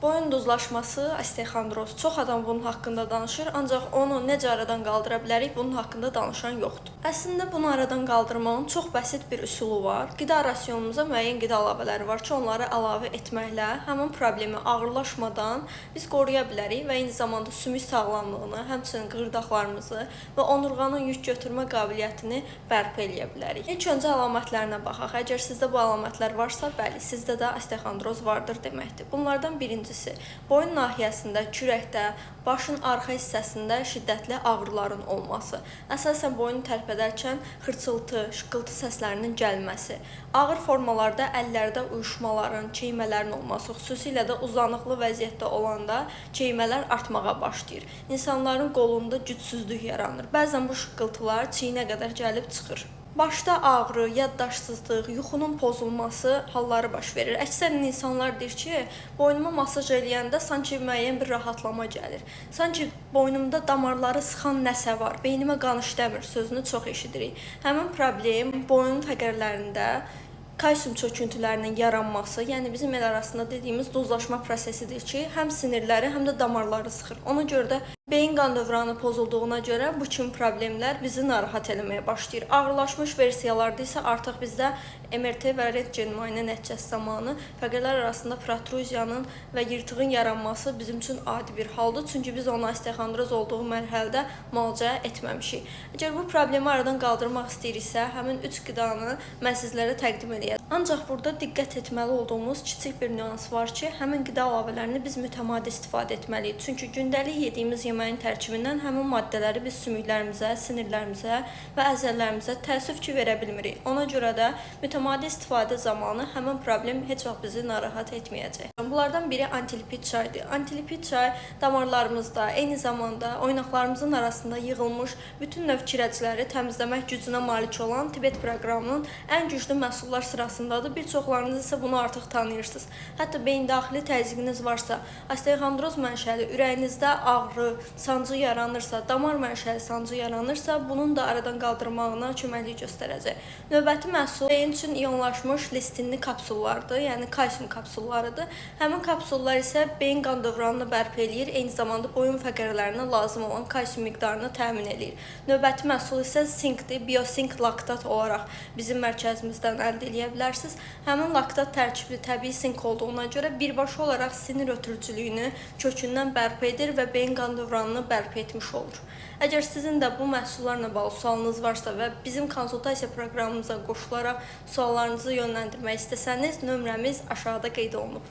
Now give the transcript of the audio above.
Boyun duzlaşması, osteoxondroz. Çox adam bunun haqqında danışır, ancaq onu necə aradan qaldıra bilərik, bunun haqqında danışan yoxdur. Əslində bunu aradan qaldırmağın çox bəsit bir üsulu var. Qida rasionumuza müəyyən qida əlavələri var ki, onları əlavə etməklə həmin problemi ağırlaşmadan biz qoruya bilərik və eyni zamanda sümük sağlamlığını, həmçinin qırdaqlarımızı və onurğanın yük götürmə qabiliyyətini bərpa eləyə bilərik. İlk öncə əlamətlərinə baxaq. Əgər sizdə bu əlamətlər varsa, bəli, sizdə də osteoxondroz vardır deməkdir. Bunlardan birincisi, boyun nahiyəsində, kürəkdə, başın arxa hissəsində şiddətli ağrıların olması. Əsasən boynu tərpədərkən xırçıltı, şıqqıltı səslərinin gəlməsi. Ağır formalarda əllərdə uyuşmaların, çeymələrin olması, xüsusilə də uzanıqlı vəziyyətdə olanda çeymələr artmağa başlayır. İnsanların qolunda gücsüzlük yaranır. Bəzən bu şıqqıltılar çiyinə qədər gəlib çıxır. Başda ağrı, yaddaşsızlıq, yuxunun pozulması halları baş verir. Əksərən insanlar deyir ki, boynuma masaj eləyəndə sanki müəyyən bir rahatlama gəlir. Sanki boynumda damarları sıxan nəsə var, beynimə qan işləmir sözünü çox eşidirik. Həmin problem boyun fəqərlərində kalsium çöküntülərinin yaranması, yəni bizim el arasında dediyimiz duzlaşma prosesidir ki, həm sinirləri, həm də damarları sıxır. Ona görə də beyin qan dövranı pozulduğuna görə bu kimi problemlər bizi narahat eləməyə başlayır. Ağırlaşmış versiyalarda isə artıq bizdə MRT və rentgen müayinə nəticəsi zamanı fəqərlər arasında protruziyanın və yırtığın yaranması bizim üçün adi bir haldır. Çünki biz ona osteoxondroz olduğu mərhələdə müalicə etməmişik. Əgər bu problemi aradan qaldırmaq istəyiriksə, həmin 3 qidanı mən sizlərə təqdim edəcəm. Ancaq burada diqqət etməli olduğumuz kiçik bir nüans var ki, həmin qida əlavələrini biz mütəmadi istifadə etməliyik. Çünki gündəlik yediyimiz yeməyin tərkibindən həmin maddələri biz sümüklərimizə, sinirlərimizə və əzələlərimizə təəssüf ki, verə bilmirik. Ona görə də mütəmadi istifadə zamanı həmin problem heç vaxt bizi narahat etməyəcək. Bunlardan biri antilipid çaydır. Antilipid çay damarlarımızda, eyni zamanda oynaqlarımızın arasında yığılmış bütün növ kirəcləri təmizləmək gücünə malik olan Tibet proqramının ən güclü məhsullar sırasındadır. Bir çoxlarınız isə bunu artıq tanıyırsınız. Hətta beyindaxili təzyiqiniz varsa, osteoxondroz mənşəli ürəyinizdə ağrı, sancı yaranırsa, damar mənşəli sancı yaranırsa, bunun da aradan qaldırmağına köməklik göstərəcək. Növbəti məhsul beyin üçün iyonlaşmış listinli kapsullardır, yəni kalsium kapsullarıdır. Həmin kapsullar isə beyin qan dövranını bərpa eləyir, eyni zamanda boyun fəqərlərinə lazım olan kalsium miqdarını təmin eləyir. Növbəti məhsul isə sinkdir, biosink laktat olaraq bizim mərkəzimizdən əldə edə bilərsiniz. Həmin laktat tərkibli təbii sink olduğuna görə birbaşa olaraq sinir ötürücülüyünü kökündən bərpa edir və beyin qan dövranını bərpa etmiş olur. Əgər sizin də bu məhsullarla bağlı sualınız varsa və bizim konsultasiya proqramımıza qoşularaq suallarınızı yönləndirmək istəsəniz, nömrəmiz aşağıda qeyd olunub.